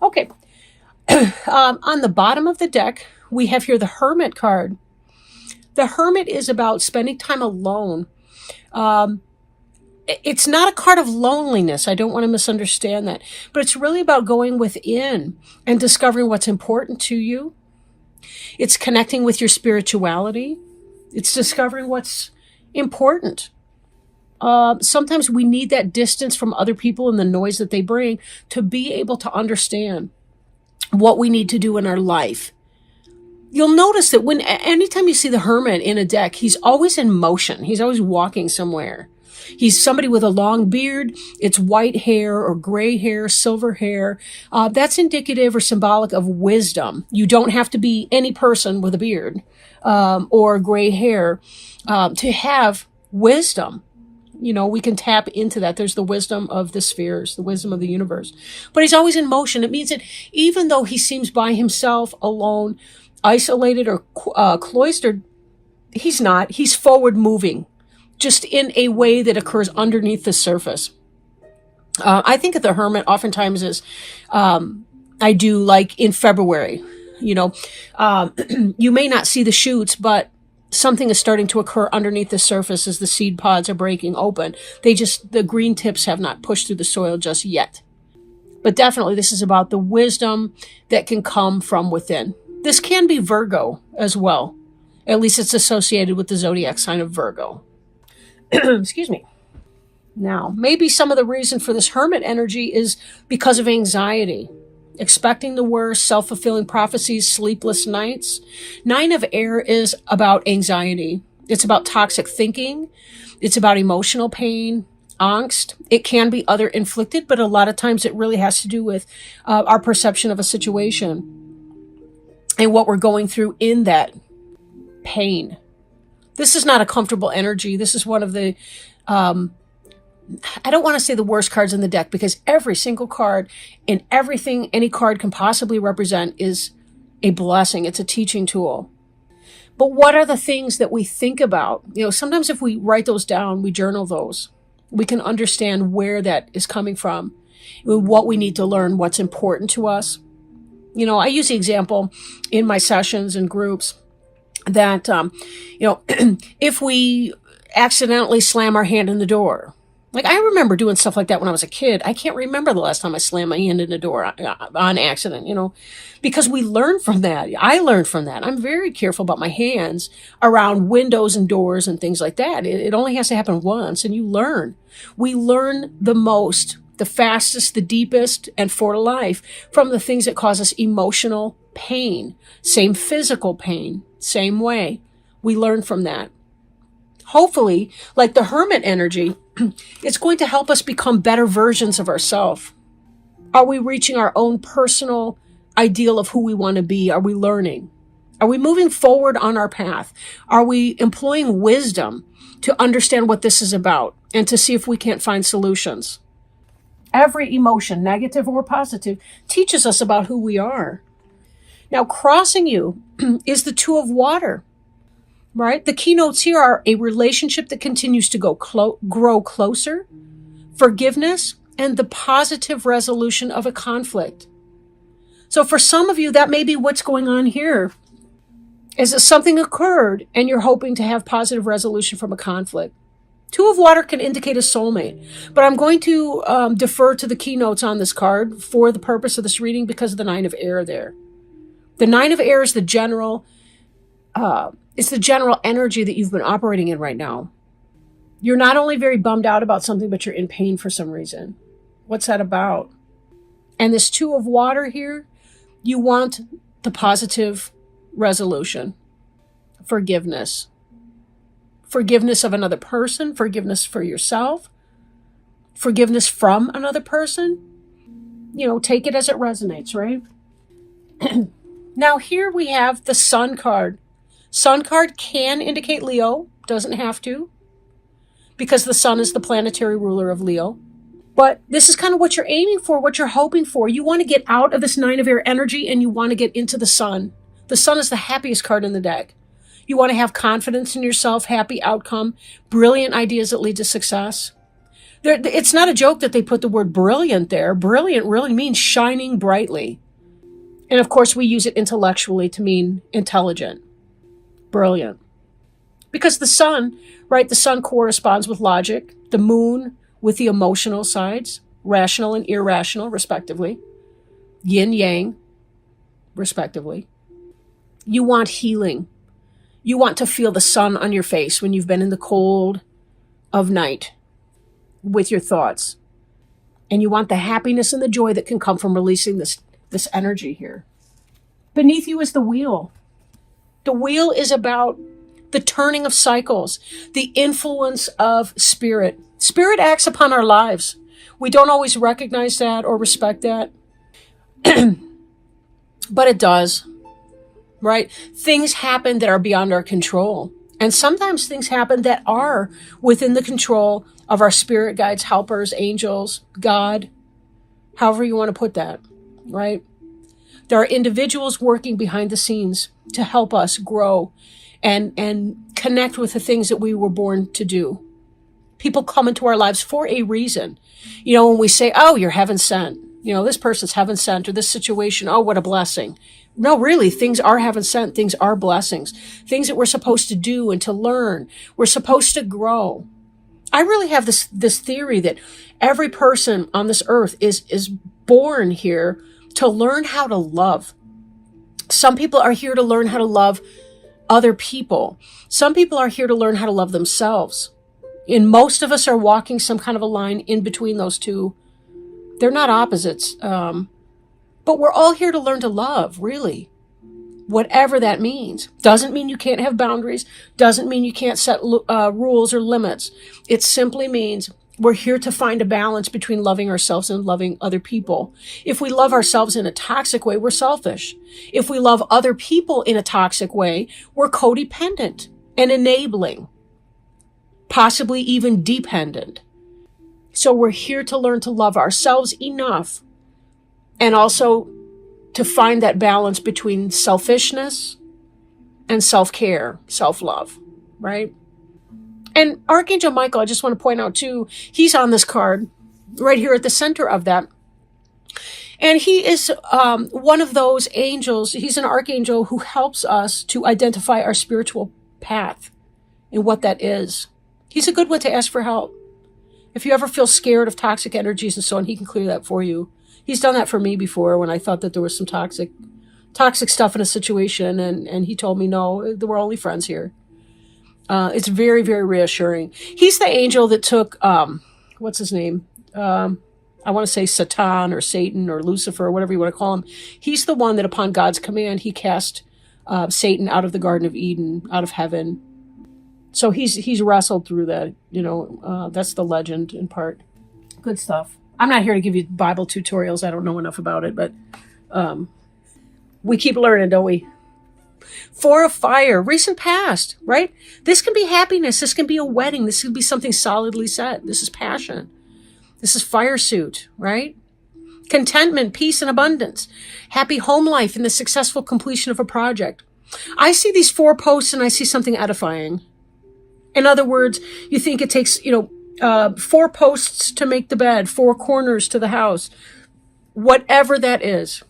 Okay. On the bottom of the deck, we have here the Hermit card. The Hermit is about spending time alone. It's not a card of loneliness. I don't want to misunderstand that. But it's really about going within and discovering what's important to you. It's connecting with your spirituality. It's discovering what's important. Sometimes we need that distance from other people and the noise that they bring to be able to understand what we need to do in our life. You'll notice that anytime you see the Hermit in a deck, he's always in motion. He's always walking somewhere. He's somebody with a long beard. It's white hair or gray hair, silver hair. That's indicative or symbolic of wisdom. You don't have to be any person with a beard or gray hair to have wisdom. You know, we can tap into that. There's the wisdom of the spheres, the wisdom of the universe. But he's always in motion. It means that even though he seems by himself, alone, isolated, or cloistered, he's not. He's forward moving, just in a way that occurs underneath the surface. I think of the Hermit oftentimes as I do like in February. You know, you may not see the shoots, but something is starting to occur underneath the surface as the seed pods are breaking open. The green tips have not pushed through the soil just yet. But definitely this is about the wisdom that can come from within. This can be Virgo as well. At least it's associated with the zodiac sign of Virgo. Excuse me. Now, maybe some of the reason for this Hermit energy is because of anxiety. Expecting the worst, self-fulfilling prophecies, sleepless nights. 9 of Air is about anxiety. It's about toxic thinking. It's about emotional pain, angst. It can be other inflicted, but a lot of times it really has to do with our perception of a situation and what we're going through in that pain. This is not a comfortable energy. This is one of the I don't want to say the worst cards in the deck, because every single card and everything any card can possibly represent is a blessing. It's a teaching tool. But what are the things that we think about? You know, sometimes if we write those down, we journal those, we can understand where that is coming from, what we need to learn, what's important to us. You know, I use the example in my sessions and groups that, if we accidentally slam our hand in the door. Like, I remember doing stuff like that when I was a kid. I can't remember the last time I slammed my hand in a door on accident, because we learn from that. I learned from that. I'm very careful about my hands around windows and doors and things like that. It only has to happen once, and you learn. We learn the most, the fastest, the deepest, and for life from the things that cause us emotional pain. Same physical pain, same way. We learn from that. Hopefully, like the Hermit energy, it's going to help us become better versions of ourselves. Are we reaching our own personal ideal of who we want to be? Are we learning? Are we moving forward on our path? Are we employing wisdom to understand what this is about and to see if we can't find solutions? Every emotion, negative or positive, teaches us about who we are. Now, crossing you is the Two of Water. Right? The keynotes here are a relationship that continues to grow closer, forgiveness, and the positive resolution of a conflict. So for some of you, that may be what's going on here. Is that something occurred and you're hoping to have positive resolution from a conflict? Two of Water can indicate a soulmate, but I'm going to defer to the keynotes on this card for the purpose of this reading because of the 9 of Air there. The 9 of Air is the general it's the general energy that you've been operating in right now. You're not only very bummed out about something, but you're in pain for some reason. What's that about? And this Two of Water here, you want the positive resolution, forgiveness. Forgiveness of another person, forgiveness for yourself, forgiveness from another person. Take it as it resonates, right? Now here we have the Sun card. Sun card can indicate Leo, doesn't have to, because the Sun is the planetary ruler of Leo. But this is kind of what you're aiming for, what you're hoping for. You want to get out of this 9 of Air energy and you want to get into the Sun. The Sun is the happiest card in the deck. You want to have confidence in yourself, happy outcome, brilliant ideas that lead to success. It's not a joke that they put the word brilliant there. Brilliant really means shining brightly. And of course, we use it intellectually to mean intelligent. Brilliant. Because the sun, right, the sun corresponds with logic, the moon with the emotional sides, rational and irrational, respectively, yin yang, respectively. You want healing. You want to feel the sun on your face when you've been in the cold of night with your thoughts. And you want the happiness and the joy that can come from releasing this energy here. Beneath you is the wheel. The wheel is about the turning of cycles, the influence of spirit. Spirit acts upon our lives. We don't always recognize that or respect that, but it does, right? Things happen that are beyond our control. And sometimes things happen that are within the control of our spirit guides, helpers, angels, God, however you want to put that, right? There are individuals working behind the scenes to help us grow and connect with the things that we were born to do. People come into our lives for a reason. You know, when we say, oh, you're heaven sent, you know, this person's heaven sent, or this situation, oh, what a blessing. No, really, things are heaven sent. Things are blessings. Things that we're supposed to do and to learn. We're supposed to grow. I really have this theory that every person on this earth is born here to learn how to love. Some people are here to learn how to love other people. Some people are here to learn how to love themselves. And most of us are walking some kind of a line in between those two. They're not opposites. But we're all here to learn to love, really. Whatever that means. Doesn't mean you can't have boundaries. Doesn't mean you can't set rules or limits. It simply means we're here to find a balance between loving ourselves and loving other people. If we love ourselves in a toxic way, we're selfish. If we love other people in a toxic way, we're codependent and enabling, possibly even dependent. So we're here to learn to love ourselves enough and also to find that balance between selfishness and self-care, self-love, right? And Archangel Michael, I just want to point out too, he's on this card right here at the center of that. And he is one of those angels. He's an archangel who helps us to identify our spiritual path and what that is. He's a good one to ask for help. If you ever feel scared of toxic energies and so on, he can clear that for you. He's done that for me before when I thought that there was some toxic stuff in a situation, and he told me, no, we're only friends here. It's very, very reassuring. He's the angel that took, what's his name? I want to say Satan or Satan or Lucifer or whatever you want to call him. He's the one that upon God's command, he cast Satan out of the Garden of Eden, out of heaven. So he's wrestled through that, you know, that's the legend in part. Good stuff. I'm not here to give you Bible tutorials. I don't know enough about it, but we keep learning, don't we? Four of Fire, recent past, right? This can be happiness. This can be a wedding. This can be something solidly set. This is passion. This is fire suit, right? Contentment, peace, and abundance. Happy home life and the successful completion of a project. I see these 4 posts and I see something edifying. In other words, you think it takes, 4 posts to make the bed, 4 corners to the house, whatever that is.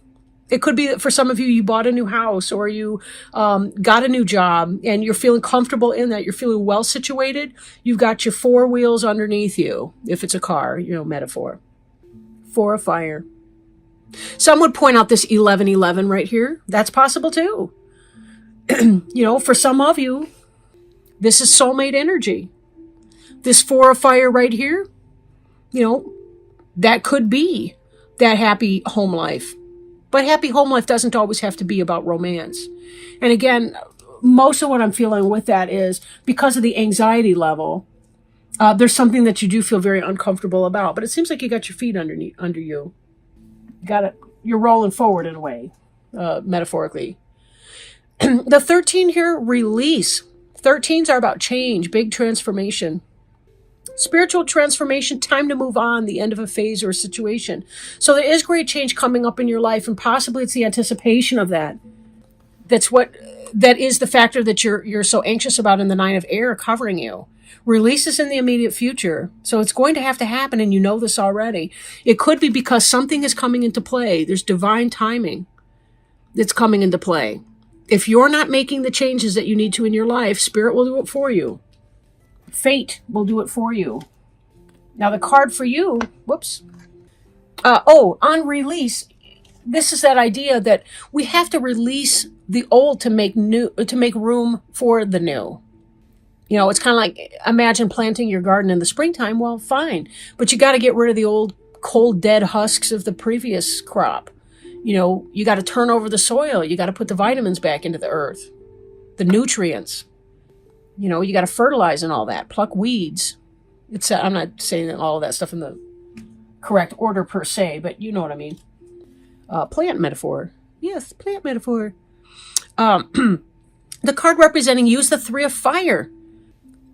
It could be that for some of you, you bought a new house or you got a new job and you're feeling comfortable in that. You're feeling well situated. You've got your 4 wheels underneath you, if it's a car, metaphor. 4 of Fire. Some would point out this 1111 right here. That's possible too. For some of you, this is soulmate energy. This 4 of Fire right here, that could be that happy home life. But happy home life doesn't always have to be about romance. And again, most of what I'm feeling with that is because of the anxiety level, there's something that you do feel very uncomfortable about. But it seems like you got your feet under you. You're rolling forward in a way, metaphorically. The 13 here, release. 13s are about change, big transformation. Spiritual transformation, time to move on, the end of a phase or a situation. So there is great change coming up in your life, and possibly it's the anticipation of that. That's what that is the factor that you're so anxious about in the Nine of Air covering you. Release is in the immediate future. So it's going to happen, and you know this already. It could be because something is coming into play. There's divine timing that's coming into play. If you're not making the changes that you need to in your life, Spirit will do it for you. Fate will do it for you. Now the card for you, whoops. On release, this is that idea that we have to release the old to make room for the new. It's kind of like, imagine planting your garden in the springtime. Well, fine, but you got to get rid of the old cold, dead husks of the previous crop. You got to turn over the soil. You got to put the vitamins back into the earth, the nutrients. You got to fertilize and all that, pluck weeds. I'm not saying all of that stuff in the correct order per se, but you know what I mean. Plant metaphor. Yes, plant metaphor. The card representing you is the Three of Fire.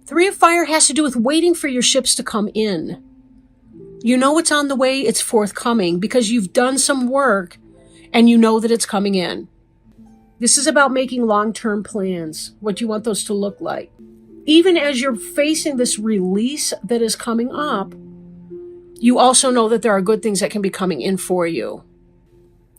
Three of Fire has to do with waiting for your ships to come in. You know it's on the way, it's forthcoming, because you've done some work and you know that it's coming in. This is about making long-term plans, what you want those to look like. Even as you're facing this release that is coming up, you also know that there are good things that can be coming in for you.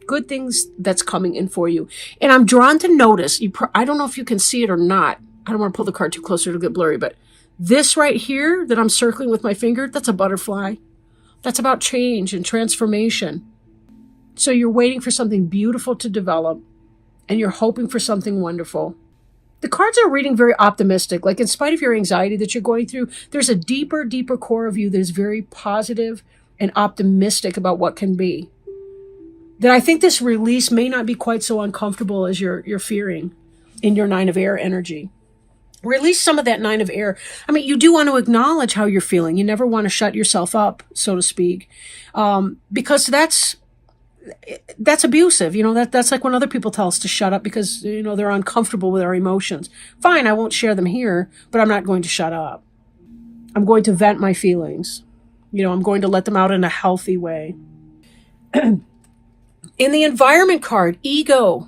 Good things that's coming in for you. And I'm drawn to notice, I don't know if you can see it or not. I don't want to pull the card too closer to get blurry, but this right here that I'm circling with my finger, that's a butterfly. That's about change and transformation. So you're waiting for something beautiful to develop, and you're hoping for something wonderful. The cards are reading very optimistic. Like, in spite of your anxiety that you're going through, there's a deeper, deeper core of you that is very positive and optimistic about what can be. That I think this release may not be quite so uncomfortable as you're fearing in your Nine of Air energy. Release some of that Nine of Air. I mean, you do want to acknowledge how you're feeling. You never want to shut yourself up, so to speak, because that's abusive. That's like when other people tell us to shut up because, they're uncomfortable with our emotions. Fine, I won't share them here, but I'm not going to shut up. I'm going to vent my feelings. I'm going to let them out in a healthy way. In the environment card, ego,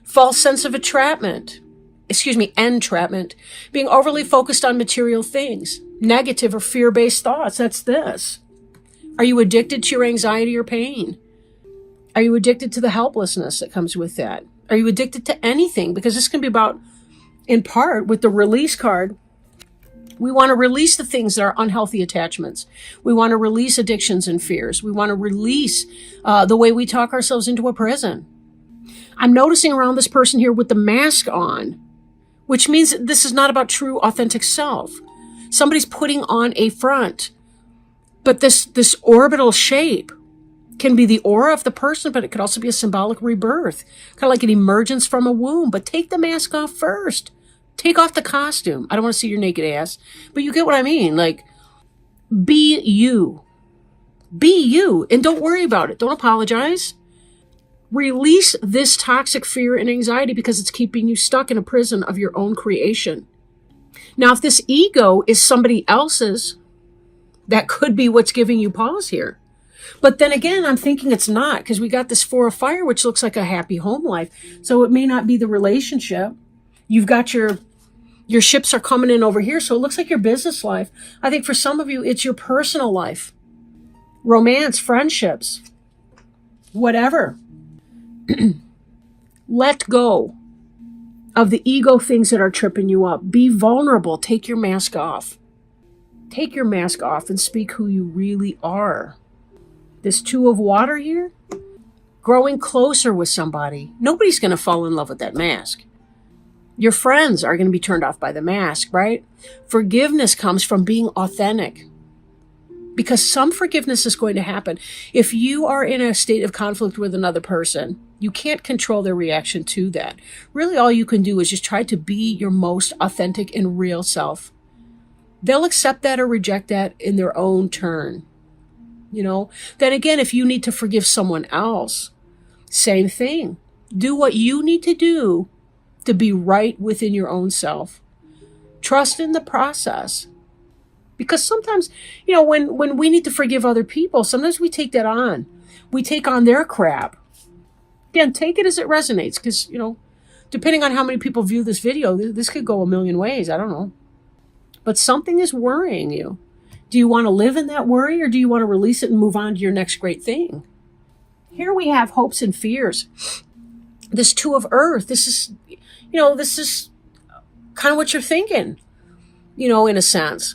false sense of entrapment, being overly focused on material things, negative or fear-based thoughts. That's this. Are you addicted to your anxiety or pain? Are you addicted to the helplessness that comes with that? Are you addicted to anything? Because this can be about, in part, with the release card, we want to release the things that are unhealthy attachments. We want to release addictions and fears. We want to release the way we talk ourselves into a prison. I'm noticing around this person here with the mask on, which means this is not about true, authentic self. Somebody's putting on a front. But this orbital shape can be the aura of the person, but it could also be a symbolic rebirth, kind of like an emergence from a womb. But take the mask off first. Take off the costume. I don't want to see your naked ass, but you get what I mean. Like, be you. Be you, and don't worry about it. Don't apologize. Release this toxic fear and anxiety because it's keeping you stuck in a prison of your own creation. Now, if this ego is somebody else's, that could be what's giving you pause here. But then again, I'm thinking it's not, because we got this Four of Fire, which looks like a happy home life. So it may not be the relationship. You've got your ships are coming in over here, so it looks like your business life. I think for some of you, it's your personal life. Romance, friendships, whatever. Let go of the ego things that are tripping you up. Be vulnerable. Take your mask off. Take your mask off and speak who you really are. This Two of Water here, growing closer with somebody. Nobody's going to fall in love with that mask. Your friends are going to be turned off by the mask, right? Forgiveness comes from being authentic. Because some forgiveness is going to happen. If you are in a state of conflict with another person, you can't control their reaction to that. Really, all you can do is just try to be your most authentic and real self. They'll accept that or reject that in their own turn. Then again, if you need to forgive someone else, same thing. Do what you need to do to be right within your own self. Trust in the process. Because sometimes, when we need to forgive other people, sometimes we take that on. We take on their crap. Again, take it as it resonates, because, Depending on how many people view this video, this could go a million ways. I don't know. But something is worrying you. Do you want to live in that worry, or do you want to release it and move on to your next great thing? Here we have hopes and fears. This Two of Earth, this is kind of what you're thinking, in a sense.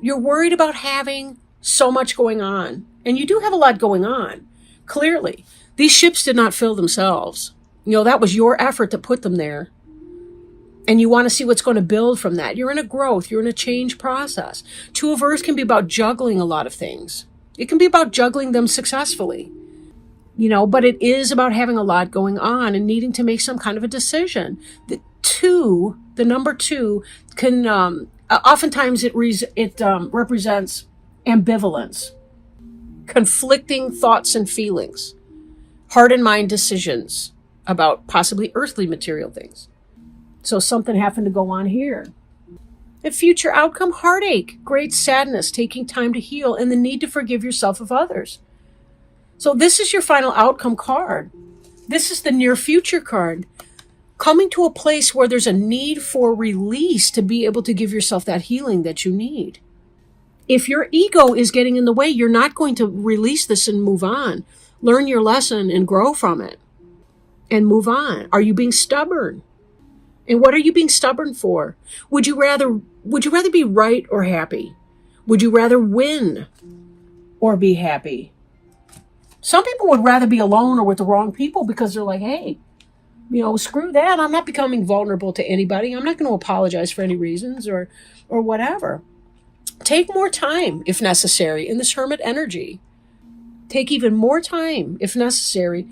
You're worried about having so much going on. And you do have a lot going on, clearly. These ships did not fill themselves. That was your effort to put them there. And you want to see what's going to build from that. You're in a growth. You're in a change process. Two of Earth can be about juggling a lot of things. It can be about juggling them successfully. But it is about having a lot going on and needing to make some kind of a decision. The number 2, can oftentimes it represents ambivalence, conflicting thoughts and feelings, heart and mind decisions about possibly earthly material things. So something happened to go on here. The future outcome, heartache, great sadness, taking time to heal, and the need to forgive yourself of others. So this is your final outcome card. This is the near future card. Coming to a place where there's a need for release to be able to give yourself that healing that you need. If your ego is getting in the way, you're not going to release this and move on. Learn your lesson and grow from it and move on. Are you being stubborn? And what are you being stubborn for? Would you rather be right or happy? Would you rather win or be happy? Some people would rather be alone or with the wrong people because they're like, hey, screw that. I'm not becoming vulnerable to anybody. I'm not going to apologize for any reasons or whatever. Take more time if necessary in this hermit energy. Take even more time if necessary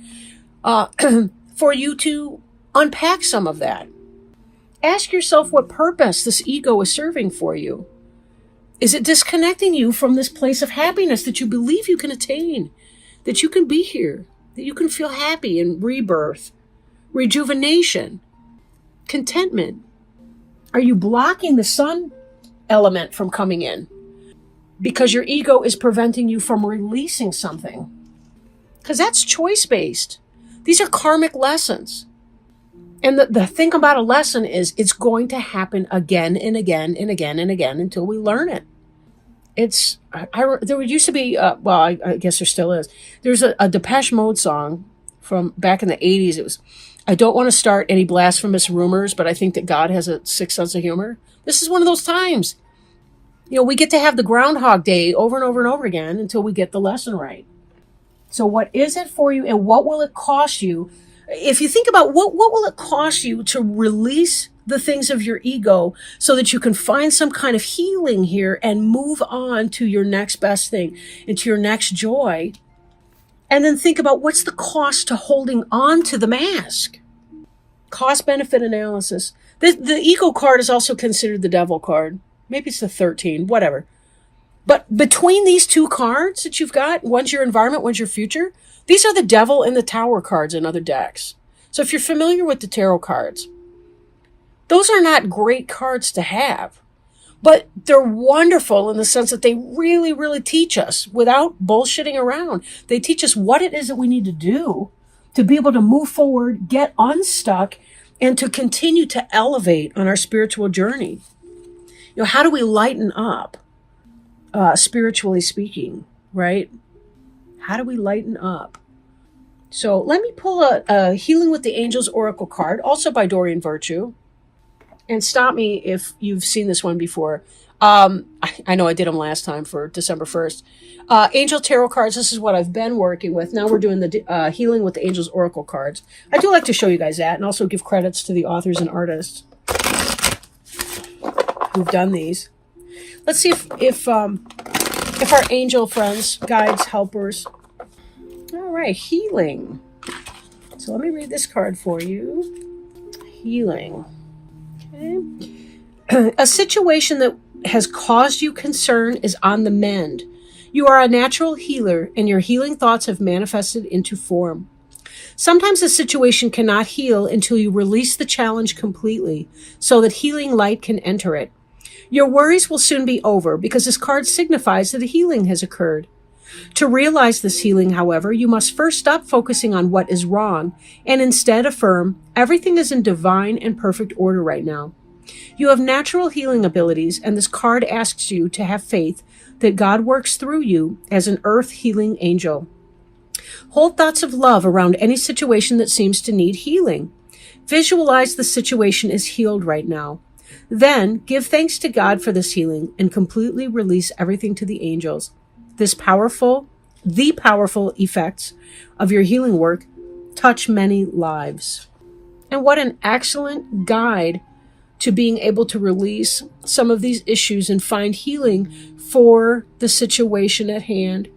for you to unpack some of that. Ask yourself what purpose this ego is serving for you. Is it disconnecting you from this place of happiness that you believe you can attain, that you can be here, that you can feel happy and rebirth, rejuvenation, contentment? Are you blocking the sun element from coming in because your ego is preventing you from releasing something? Because that's choice-based. These are karmic lessons. And the thing about a lesson is it's going to happen again and again and again and again until we learn it. There used to be, I guess there still is. There's a Depeche Mode song from back in the 80s. It was, I don't want to start any blasphemous rumors, but I think that God has a sick sense of humor. This is one of those times. We get to have the Groundhog Day over and over and over again until we get the lesson right. So what is it for you, and what will it cost you? If you think about what will it cost you to release the things of your ego so that you can find some kind of healing here and move on to your next best thing and to your next joy. And then think about what's the cost to holding on to the mask. Cost benefit analysis. The ego card is also considered the devil card. Maybe it's the 13, whatever. But between these two cards that you've got, one's your environment, one's your future, these are the devil and the tower cards in other decks. So if you're familiar with the tarot cards, those are not great cards to have, but they're wonderful in the sense that they really, really teach us without bullshitting around. They teach us what it is that we need to do to be able to move forward, get unstuck, and to continue to elevate on our spiritual journey. How do we lighten up, spiritually speaking, right? How do we lighten up? So let me pull a Healing with the Angels Oracle card, also by Dorian Virtue. And stop me if you've seen this one before. I know I did them last time for December 1st. Angel Tarot cards, this is what I've been working with. Now we're doing the Healing with the Angels Oracle cards. I do like to show you guys that and also give credits to the authors and artists who've done these. Let's see if our angel friends, guides, helpers. All right, healing. So let me read this card for you. Healing. Okay. A situation that has caused you concern is on the mend. You are a natural healer, and your healing thoughts have manifested into form. Sometimes a situation cannot heal until you release the challenge completely, so that healing light can enter it. Your worries will soon be over because this card signifies that a healing has occurred. To realize this healing, however, you must first stop focusing on what is wrong and instead affirm everything is in divine and perfect order right now. You have natural healing abilities, and this card asks you to have faith that God works through you as an earth healing angel. Hold thoughts of love around any situation that seems to need healing. Visualize the situation is healed right now. Then give thanks to God for this healing and completely release everything to the angels. The powerful effects of your healing work touch many lives. And what an excellent guide to being able to release some of these issues and find healing for the situation at hand